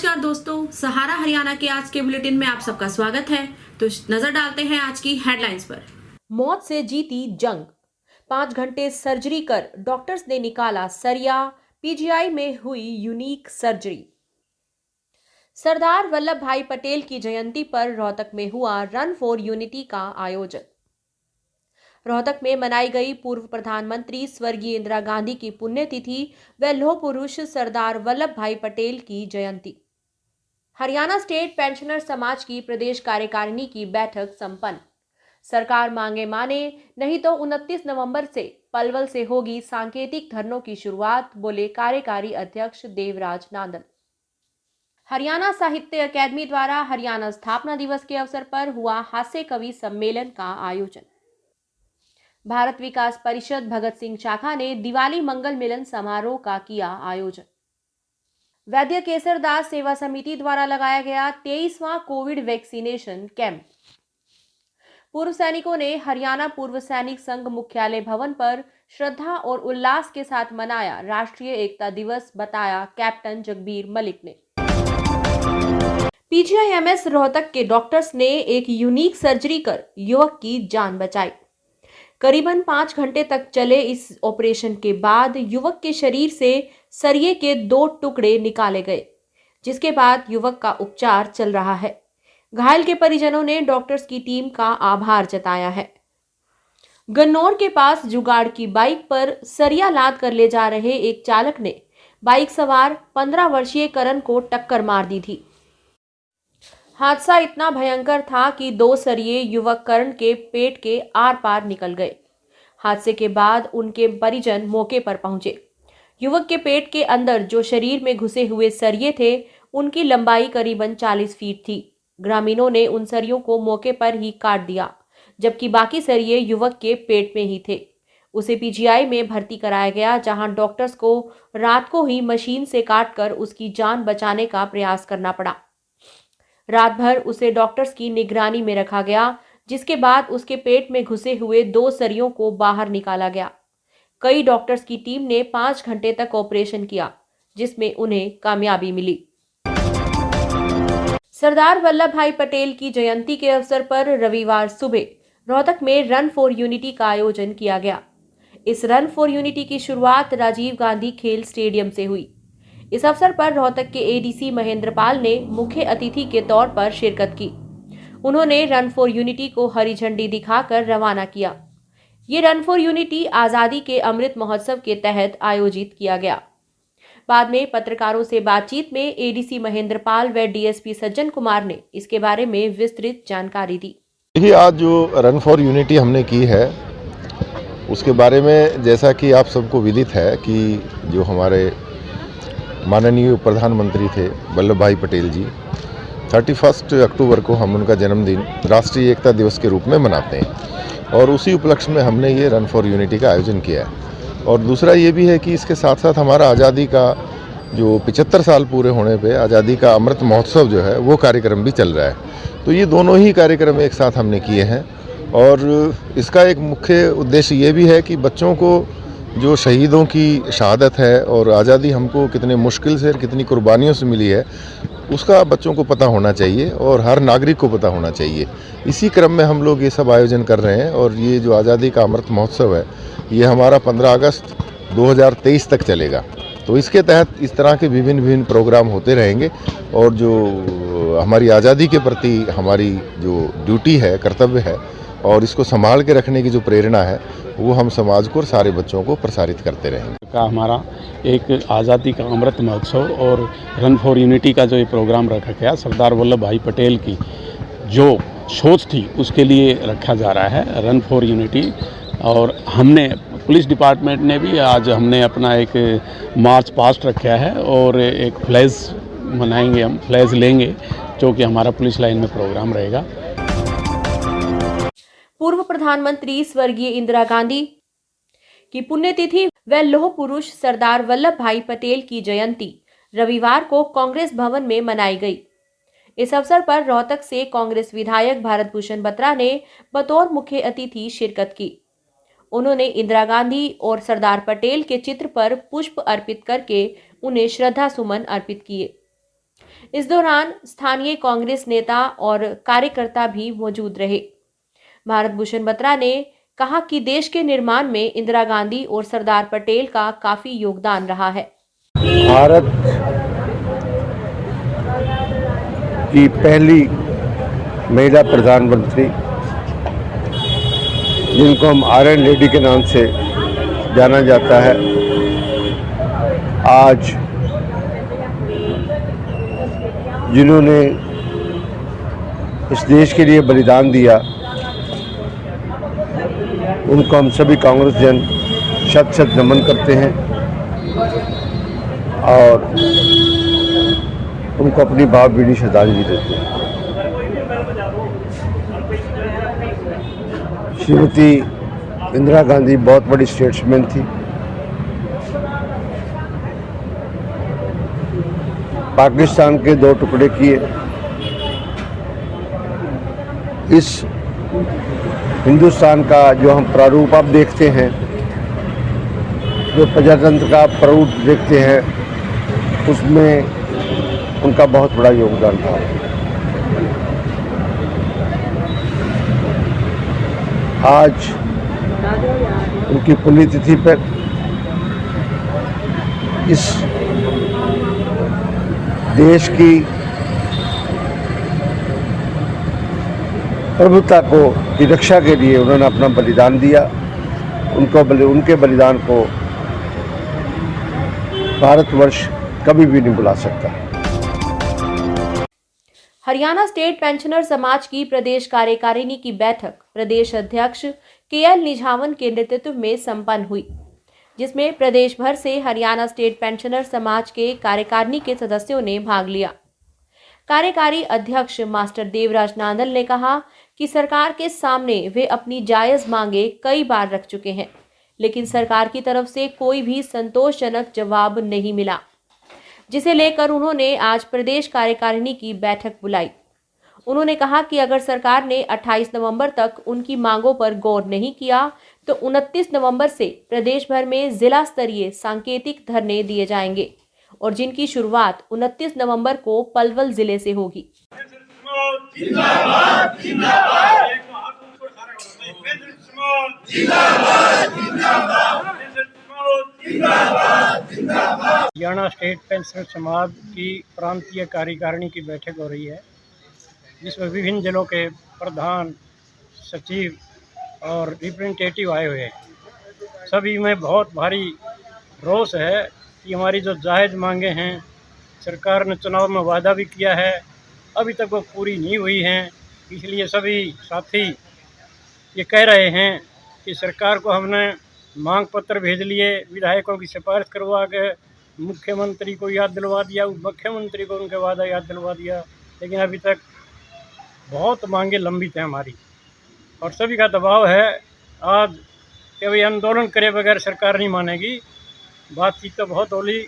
नमस्कार दोस्तों, सहारा हरियाणा के आज के बुलेटिन में आप सबका स्वागत है। तो नजर डालते हैं आज की हेडलाइंस पर। मौत से जीती जंग, 5 घंटे सर्जरी कर डॉक्टर्स ने निकाला सरिया, पीजीआई में हुई यूनिक सर्जरी। सरदार वल्लभ भाई पटेल की जयंती पर रोहतक में हुआ रन फॉर यूनिटी का आयोजन। रोहतक में मनाई गई पूर्व प्रधानमंत्री स्वर्गीय इंदिरा गांधी की पुण्यतिथि व लौह पुरुष सरदार वल्लभ भाई पटेल की जयंती। हरियाणा स्टेट पेंशनर समाज की प्रदेश कार्यकारिणी की बैठक संपन्न। सरकार मांगे माने, नहीं तो 29 नवंबर से पलवल से होगी सांकेतिक धरनों की शुरुआत, बोले कार्यकारी अध्यक्ष देवराज नांदल। हरियाणा साहित्य अकादमी द्वारा हरियाणा स्थापना दिवस के अवसर पर हुआ हास्य कवि सम्मेलन का आयोजन। भारत विकास परिषद भगत सिंह शाखा ने दिवाली मंगल मिलन समारोह का किया आयोजन। वैद्य केसर दास सेवा समिति द्वारा लगाया गया 23वां कोविड वैक्सीनेशन कैंप। पूर्व सैनिकों ने हरियाणा पूर्व सैनिक संघ मुख्यालय भवन पर श्रद्धा और उल्लास के साथ मनाया राष्ट्रीय एकता दिवस, बताया कैप्टन जगबीर मलिक ने। पीजीआईएमएस रोहतक के डॉक्टर्स ने एक यूनिक सर्जरी कर युवक की जान बचाई। करीबन 5 घंटे तक चले इस ऑपरेशन के बाद युवक के शरीर से सरिये के 2 टुकड़े निकाले गए, जिसके बाद युवक का उपचार चल रहा है। घायल के परिजनों ने डॉक्टर्स की टीम का आभार जताया है। गन्नौर के पास जुगाड़ की बाइक पर सरिया लाद कर ले जा रहे एक चालक ने बाइक सवार 15 वर्षीय करण को टक्कर मार दी थी। हादसा इतना भयंकर था कि 2 सरिये युवक करण के पेट के आर पार निकल गए। हादसे के बाद उनके परिजन मौके पर पहुंचे। युवक के पेट के अंदर जो शरीर में घुसे हुए सरिये थे, उनकी लंबाई करीबन 40 फीट थी। ग्रामीणों ने उन सरियों को मौके पर ही काट दिया, जबकि बाकी सरिये युवक के पेट में ही थे। उसे पीजीआई में भर्ती कराया गया, जहां डॉक्टर्स को रात को ही मशीन से काटकर उसकी जान बचाने का प्रयास करना पड़ा। रात भर उसे डॉक्टर्स की निगरानी में रखा गया, जिसके बाद उसके पेट में घुसे हुए 2 सरियों को बाहर निकाला गया। कई डॉक्टर्स की टीम ने 5 घंटे तक ऑपरेशन किया, जिसमें उन्हें कामयाबी मिली। सरदार वल्लभ भाई पटेल की जयंती के अवसर पर रविवार सुबह रोहतक में रन फॉर यूनिटी का आयोजन किया गया। इस रन फॉर यूनिटी की शुरुआत राजीव गांधी खेल स्टेडियम से हुई। इस अवसर पर रोहतक के एडीसी महेंद्र पाल ने मुख्य अतिथि के तौर पर शिरकत की। उन्होंने रन फॉर यूनिटी को हरी झंडी दिखाकर रवाना किया। ये रन फॉर यूनिटी आजादी के अमृत महोत्सव के तहत आयोजित किया गया। बाद में पत्रकारों से बातचीत में एडीसी महेंद्र पाल व डीएसपी सज्जन कुमार ने इसके बारे में विस्तृत जानकारी दी। देखिए, आज जो रन फॉर यूनिटी हमने की है, उसके बारे में जैसा कि आप सबको विदित है कि जो हमारे माननीय प्रधानमंत्री थे वल्लभ भाई पटेल जी, 31 अक्टूबर को हम उनका जन्मदिन राष्ट्रीय एकता दिवस के रूप में मनाते हैं और उसी उपलक्ष्य में हमने ये रन फॉर यूनिटी का आयोजन किया है। और दूसरा ये भी है कि इसके साथ साथ हमारा आज़ादी का जो 75 साल पूरे होने पे आज़ादी का अमृत महोत्सव जो है वो कार्यक्रम भी चल रहा है। तो ये दोनों ही कार्यक्रम एक साथ हमने किए हैं और इसका एक मुख्य उद्देश्य ये भी है कि बच्चों को जो शहीदों की शहादत है और आज़ादी हमको कितने मुश्किल से और कितनी कुर्बानियों से मिली है, उसका बच्चों को पता होना चाहिए और हर नागरिक को पता होना चाहिए। इसी क्रम में हम लोग ये सब आयोजन कर रहे हैं और ये जो आज़ादी का अमृत महोत्सव है, ये हमारा 15 अगस्त 2023 तक चलेगा। तो इसके तहत इस तरह के विभिन्न प्रोग्राम होते रहेंगे और जो हमारी आज़ादी के प्रति हमारी जो ड्यूटी है, कर्तव्य है और इसको संभाल के रखने की जो प्रेरणा है, वो हम समाज को और सारे बच्चों को प्रसारित करते रहेंगे। का हमारा एक आज़ादी का अमृत महोत्सव और रन फॉर यूनिटी का जो ये प्रोग्राम रखा गया, सरदार वल्लभ भाई पटेल की जो सोच थी उसके लिए रखा जा रहा है रन फॉर यूनिटी। और हमने पुलिस डिपार्टमेंट ने भी आज हमने अपना एक मार्च पास्ट रखा है और एक फ्लैग मनाएंगे, हम फ्लैग लेंगे जो कि हमारा पुलिस लाइन में प्रोग्राम रहेगा। पूर्व प्रधानमंत्री स्वर्गीय इंदिरा गांधी की पुण्यतिथि व लौह पुरुष सरदार वल्लभ भाई पटेल की जयंती रविवार को कांग्रेस भवन में मनाई गई। इस अवसर पर रोहतक से कांग्रेस विधायक भारत भूषण बत्रा ने बतौर मुख्य अतिथि शिरकत की। उन्होंने इंदिरा गांधी और सरदार पटेल के चित्र पर पुष्प अर्पित करके उन्हें श्रद्धा सुमन अर्पित किए। इस दौरान स्थानीय कांग्रेस नेता और कार्यकर्ता भी मौजूद रहे। भारत भूषण बत्रा ने कहा कि देश के निर्माण में इंदिरा गांधी और सरदार पटेल का काफी योगदान रहा है। भारत की पहली महिला प्रधानमंत्री, जिनको हम आयरन लेडी के नाम से जाना जाता है, आज जिन्होंने इस देश के लिए बलिदान दिया, उनको हम सभी कांग्रेस जन शत शत नमन करते हैं और उनको अपनी भावभीनी श्रद्धांजलि देते हैं। श्रीमती इंदिरा गांधी बहुत बड़ी स्टेट्समैन थी। पाकिस्तान के दो टुकड़े किए, इस हिंदुस्तान का जो हम प्रारूप अब देखते हैं, जो प्रजातंत्र का प्रारूप देखते हैं, उसमें उनका बहुत बड़ा योगदान था। आज उनकी पुण्यतिथि पर इस देश की प्रभुता की रक्षा के लिए उन्होंने अपना बलिदान दिया। उनके बलिदान को भारतवर्ष कभी भी नहीं भुला सकता। हरियाणा स्टेट पेंशनर समाज की प्रदेश कार्यकारिणी की बैठक प्रदेश अध्यक्ष केएल निझावन के नेतृत्व में संपन्न हुई, जिसमें प्रदेश भर से हरियाणा स्टेट पेंशनर समाज के कार्यकारिणी के सदस्यों ने भाग लिया। कार्यकारी अध्यक्ष मास्टर देवराज नांदल ने कहा कि सरकार के सामने वे अपनी जायज मांगे कई बार रख चुके हैं, लेकिन सरकार की तरफ से कोई भी संतोषजनक जवाब नहीं मिला, जिसे लेकर उन्होंने आज प्रदेश कार्यकारिणी की बैठक बुलाई। उन्होंने कहा कि अगर सरकार ने 28 नवंबर तक उनकी मांगों पर गौर नहीं किया तो 29 नवंबर से प्रदेश भर में जिला स्तरीय सांकेतिक धरने दिए जाएंगे और जिनकी शुरुआत 29 नवंबर को पलवल जिले से होगी। हरियाणा स्टेट पेंशनर समाज की प्रांतीय कार्यकारिणी की बैठक हो रही है, जिसमें विभिन्न जिलों के प्रधान, सचिव और रिप्रेजेंटेटिव आए हुए हैं। सभी में बहुत भारी रोष है कि हमारी जो जायज़ मांगे हैं, सरकार ने चुनाव में वादा भी किया है, अभी तक वो पूरी नहीं हुई हैं। इसलिए सभी साथी ये कह रहे हैं कि सरकार को हमने मांग पत्र भेज लिए, विधायकों की सिफारिश करवा के मुख्यमंत्री को याद दिलवा दिया, मुख्यमंत्री को उनके वादा याद दिलवा दिया, लेकिन अभी तक बहुत मांगे लंबित हैं हमारी और सभी का दबाव है आज कि भाई आंदोलन करे बगैर सरकार नहीं मानेगी। बातचीत तो बहुत होली,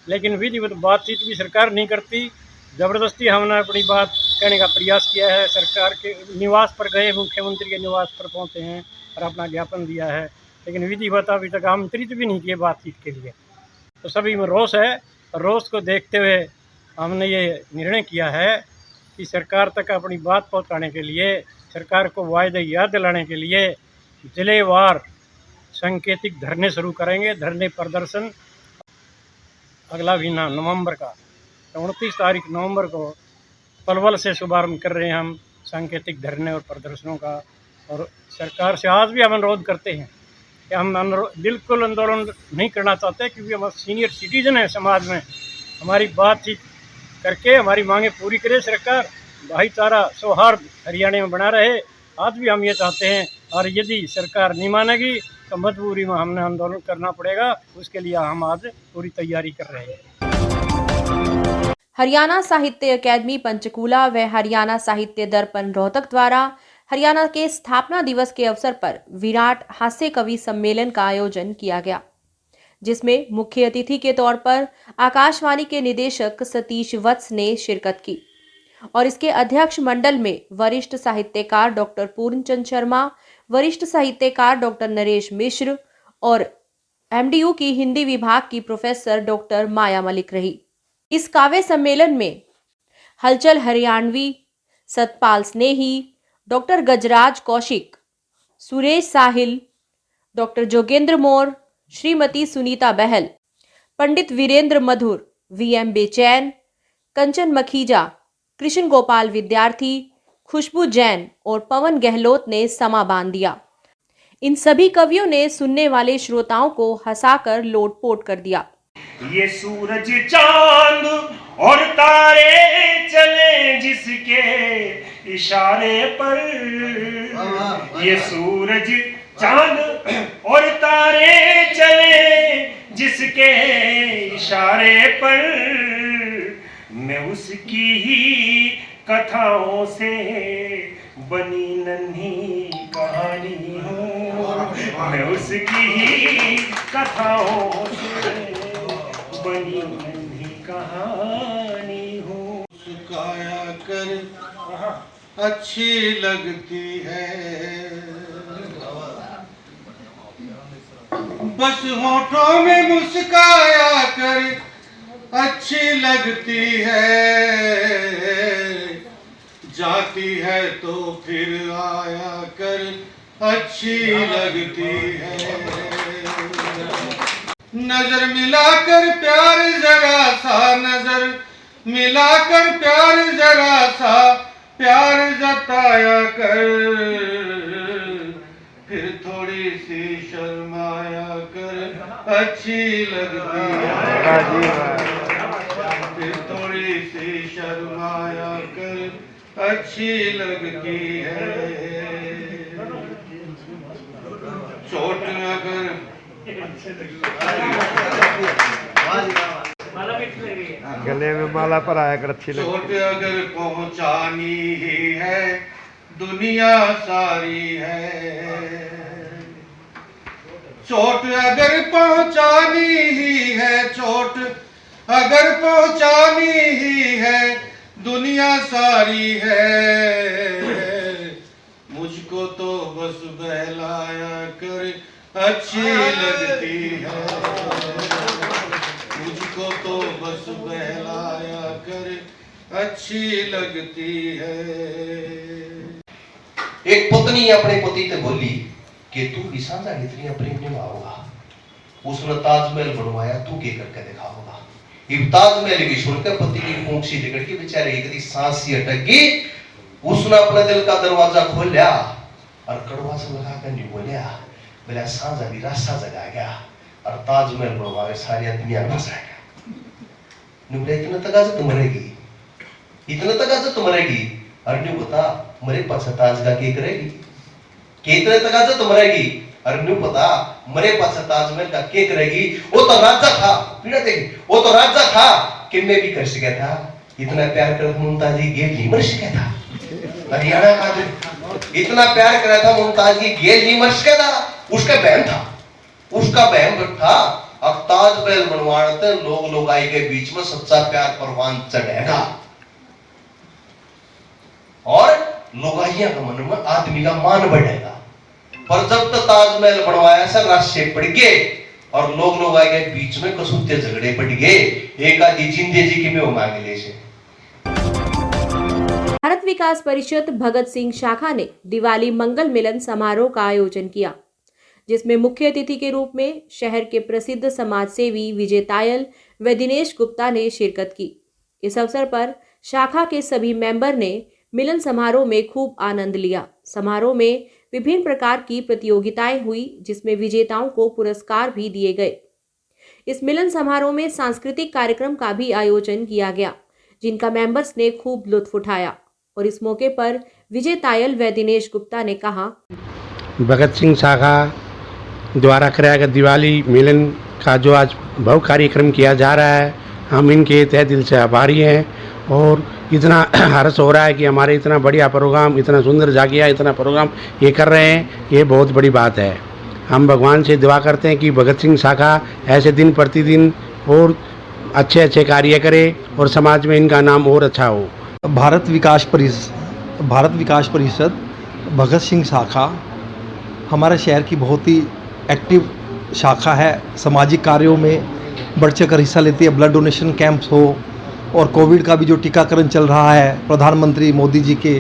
लेकिन विधिवत बातचीत भी सरकार नहीं करती। ज़बरदस्ती हमने अपनी बात कहने का प्रयास किया है, सरकार के निवास पर गए, मुख्यमंत्री के निवास पर पहुंचे हैं और अपना ज्ञापन दिया है, लेकिन विधिवत अभी तक आमंत्रित भी नहीं किए बातचीत के लिए। तो सभी में रोष है और रोष को देखते हुए हमने ये निर्णय किया है कि सरकार तक अपनी बात पहुंचाने के लिए, सरकार को वायदे याद दिलाने के लिए जिलेवार सांकेतिक धरने शुरू करेंगे। धरने प्रदर्शन अगला महीना नवंबर का 29 तारीख नवंबर को पलवल से शुभारंभ कर रहे हैं हम सांकेतिक धरने और प्रदर्शनों का। और सरकार से आज भी हम अनुरोध करते हैं कि हम बिल्कुल आंदोलन नहीं करना चाहते, क्योंकि हम सीनियर सिटीजन हैं समाज में। हमारी बातचीत करके हमारी मांगे पूरी करे सरकार, भाईचारा सौहार्द हरियाणा में बना रहे। आज भी हम ये चाहते हैं और यदि सरकार नहीं मानेगी तो मजबूरी में हमने आंदोलन करना पड़ेगा। उसके लिए हम आज पूरी तैयारी कर रहे हैं। हरियाणा साहित्य अकादमी पंचकूला व हरियाणा साहित्य दर्पण रोहतक द्वारा हरियाणा के स्थापना दिवस के अवसर पर विराट हास्य कवि सम्मेलन का आयोजन किया गया, जिसमें मुख्य अतिथि के तौर पर आकाशवाणी के निदेशक सतीश वत्स ने शिरकत की और इसके अध्यक्ष मंडल में वरिष्ठ साहित्यकार डॉक्टर पूर्णचंद शर्मा, वरिष्ठ साहित्यकार डॉक्टर नरेश मिश्र और एमडीयू की हिंदी विभाग की प्रोफेसर डॉक्टर माया मलिक रही। इस काव्य सम्मेलन में हलचल हरियाणवी, सतपाल स्नेही, डॉक्टर गजराज कौशिक, सुरेश साहिल, डॉक्टर जोगेंद्र मोर, श्रीमती सुनीता बहल, पंडित वीरेंद्र मधुर, वीएम बेचैन, कंचन मखीजा, कृष्ण गोपाल विद्यार्थी, खुशबू जैन और पवन गहलोत ने समा बांध दिया। इन सभी कवियों ने सुनने वाले श्रोताओं को हंसाकर लोटपोट कर दिया। ये सूरज चांद और तारे चले जिसके इशारे पर, ये सूरज चांद और तारे चले जिसके इशारे पर, मैं उसकी ही कथाओं से बनी नन्ही कहानी हूँ, मैं उसकी ही कथाओं से बनी नन्ही कहानी हूँ। मुस्काया कर अच्छी लगती है, बस होठों में मुस्काया कर अच्छी लगती है, जाती है तो फिर आया कर अच्छी लगती है। नजर मिलाकर प्यार जरा सा, नजर मिलाकर प्यार जरा सा, प्यार जताया कर, फिर थोड़ी सी शर्माया कर अच्छी लगती है, फिर थोड़ी सी शर्माया कर अच्छी लगती है। चोट अगर गले में माला पर आया कर अच्छी लगती है। चोट अगर पहुंचानी ही है दुनिया सारी है, चोट अगर पहुंचानी ही है, चोट अगर पहुंचानी ही है दुनिया सारी है, मुझको तो बस बहलाया कर अच्छी लगती है, मुझको तो बस बहलाया कर अच्छी लगती है। एक पत्नी अपने पति से बोली कि तू भी सांझा इतनी प्रेम निभाओगा, उसने ताजमहल बनवाया, तू क्या करके दिखाओगा। ये ताजमहल भी सुनकर पति की ऊँची लिगड़ के बेचारे एक सांस सी अटक गई। उसने अपने दिल का दरवाजा खोल लिया और कड़वा से लगा कर नहीं बोलिया, बोला सांझा भी रास्ता जगा गया और ताजमहल बनवा के सारी दुनिया बसा गया। बोला इतना तक मरेगी, इतना तक मरेगी, और नहीं पता मरे पाछा ताज का के करेगी, कितने तक मरेगी, और नहीं पता मरे पाछा ताजमहल का के करेगी। वो तो राजा था, पीड़ा देखी, वो तो राजा था कि मैं भी कर सका था, इतना प्यार कर मुमताज की गेल नहीं मर सका था। हरियाणा का इतना प्यार करा था मुमताज की गेल नहीं मर सका था, उसका बहन था, उसका बहन था। अब ताजमहल बनवाते लोग आई के बीच में सच्चा प्यार परवान चढ़ेगा और लोगाइया का मन में आदमी का मान बढ़ेगा। पर जब तक ताजमहल बनवाया सर रास्ते पड़ गए और लोग आए के बीच में कसूते झगड़े पड़ गए, एक आदि जिंदे जी की में वो मांगे ले से। भारत विकास परिषद भगत सिंह शाखा ने दिवाली मंगल मिलन समारोह का आयोजन किया, जिसमें मुख्य अतिथि के रूप में शहर के प्रसिद्ध समाजसेवी विजय तायल व दिनेश गुप्ता ने शिरकत की। इस अवसर पर शाखा के सभी मेंबर ने मिलन समारोह में खूब आनंद लिया। समारोह में विभिन्न प्रकार की प्रतियोगिताएं हुई, जिसमें विजेताओं को पुरस्कार भी दिए गए। इस मिलन समारोह में सांस्कृतिक कार्यक्रम का भी आयोजन किया गया, जिनका मेंबर्स ने खूब लुत्फ उठाया। और इस मौके पर विजय तायल व दिनेश गुप्ता ने कहा, भगत सिंह शाखा द्वारा कराया गया दिवाली मिलन का जो आज भव्य कार्यक्रम किया जा रहा है, हम इनके तहे दिल से आभारी हैं। और इतना हर्ष हो रहा है कि हमारे इतना बढ़िया प्रोग्राम, इतना सुंदर जागिया इतना प्रोग्राम ये कर रहे हैं, ये बहुत बड़ी बात है। हम भगवान से दुआ करते हैं कि भगत सिंह शाखा ऐसे दिन प्रतिदिन और अच्छे अच्छे कार्य करे और समाज में इनका नाम और अच्छा हो। भारत विकास परिषद भगत सिंह शाखा हमारे शहर की बहुत ही एक्टिव शाखा है। सामाजिक कार्यों में बढ़ चढ़कर हिस्सा लेती है। ब्लड डोनेशन कैंप्स हो, और कोविड का भी जो टीकाकरण चल रहा है, प्रधानमंत्री मोदी जी के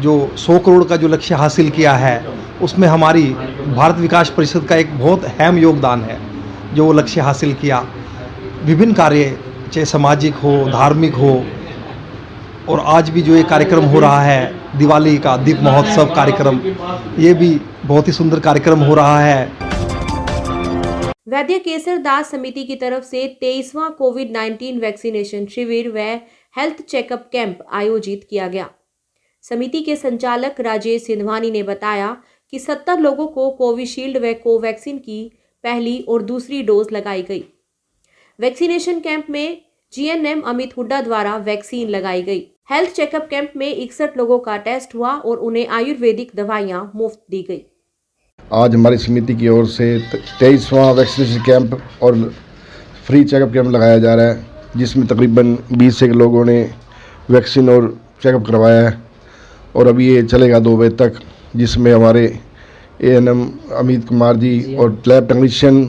जो 100 करोड़ का जो लक्ष्य हासिल किया है, उसमें हमारी भारत विकास परिषद का एक बहुत अहम योगदान है जो वो लक्ष्य हासिल किया। विभिन्न कार्य चाहे सामाजिक हो, धार्मिक हो, और आज भी जो ये कार्यक्रम हो रहा है दिवाली का दीप महोत्सव कार्यक्रम, ये भी बहुत ही सुंदर कार्यक्रम हो रहा है। वैद्य केसर दास समिति की तरफ से 23वां कोविड-19 वैक्सीनेशन शिविर व हेल्थ चेकअप कैंप आयोजित किया गया। समिति के संचालक राजेश सिंधवानी ने बताया कि 70 लोगों को कोविशील्ड व कोवैक्सीन की पहली और दूसरी डोज लगाई गई। वैक्सीनेशन कैंप में जीएनएम अमित हुड्डा द्वारा वैक्सीन लगाई गई। हेल्थ चेकअप कैंप में 61 लोगों का टेस्ट हुआ और उन्हें आयुर्वेदिक दवाइयां मुफ्त दी गई। आज हमारी समिति की ओर से 23वां वैक्सीनेशन कैंप और फ्री चेकअप कैंप लगाया जा रहा है, जिसमें तकरीबन 20 से लोगों ने वैक्सीन और चेकअप करवाया है और अभी ये चलेगा 2 बजे तक, जिसमें हमारे एएनएम अमित कुमार जी और लैब टेक्नीशियन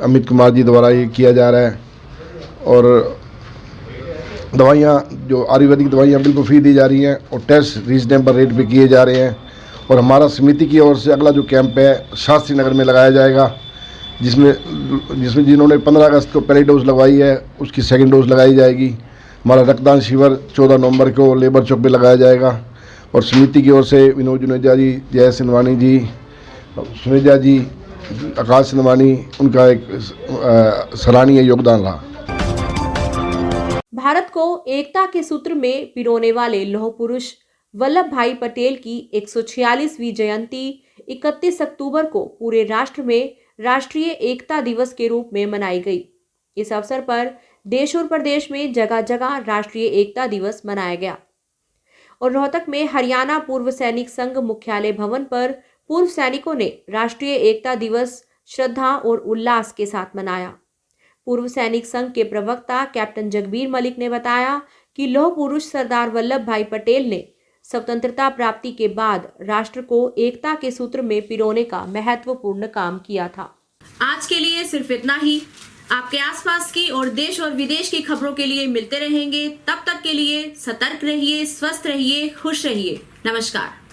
अमित कुमार जी द्वारा ये किया जा रहा है। और दवाइयाँ जो आयुर्वेदिक दवाइयाँ बिल्कुल फ्री दी जा रही हैं और टेस्ट रीजनेबल रेट पे किए जा रहे हैं। और हमारा समिति की ओर से अगला जो कैंप है शास्त्री नगर में लगाया जाएगा, जिसमें जिन्होंने 15 अगस्त को पहली डोज लगवाई है उसकी सेकंड डोज लगाई जाएगी। हमारा रक्तदान शिविर 14 नवंबर को लेबर चौक पे लगाया जाएगा। और समिति की ओर से विनोद जुनेजा जी, जय सिंधवानी जी, सुनेजा जी, आकाश सिंधवानी, उनका एक सराहनीय योगदान रहा। भारत को एकता के सूत्र में पिरोने वाले लौह पुरुष वल्लभ भाई पटेल की 146वीं जयंती 31 अक्टूबर को पूरे राष्ट्र में राष्ट्रीय एकता दिवस के रूप में मनाई गई। इस अवसर पर देश और प्रदेश में जगह जगह राष्ट्रीय एकता दिवस मनाया गया और रोहतक में हरियाणा पूर्व सैनिक संघ मुख्यालय भवन पर पूर्व सैनिकों ने राष्ट्रीय एकता दिवस श्रद्धा और उल्लास के साथ मनाया। पूर्व सैनिक संघ के प्रवक्ता कैप्टन जगबीर मलिक ने बताया कि लौह पुरुष सरदार वल्लभ भाई पटेल ने स्वतंत्रता प्राप्ति के बाद राष्ट्र को एकता के सूत्र में पिरोने का महत्वपूर्ण काम किया था। आज के लिए सिर्फ इतना ही। आपके आसपास की और देश और विदेश की खबरों के लिए मिलते रहेंगे। तब तक के लिए सतर्क रहिए, स्वस्थ रहिए, खुश रहिए। नमस्कार।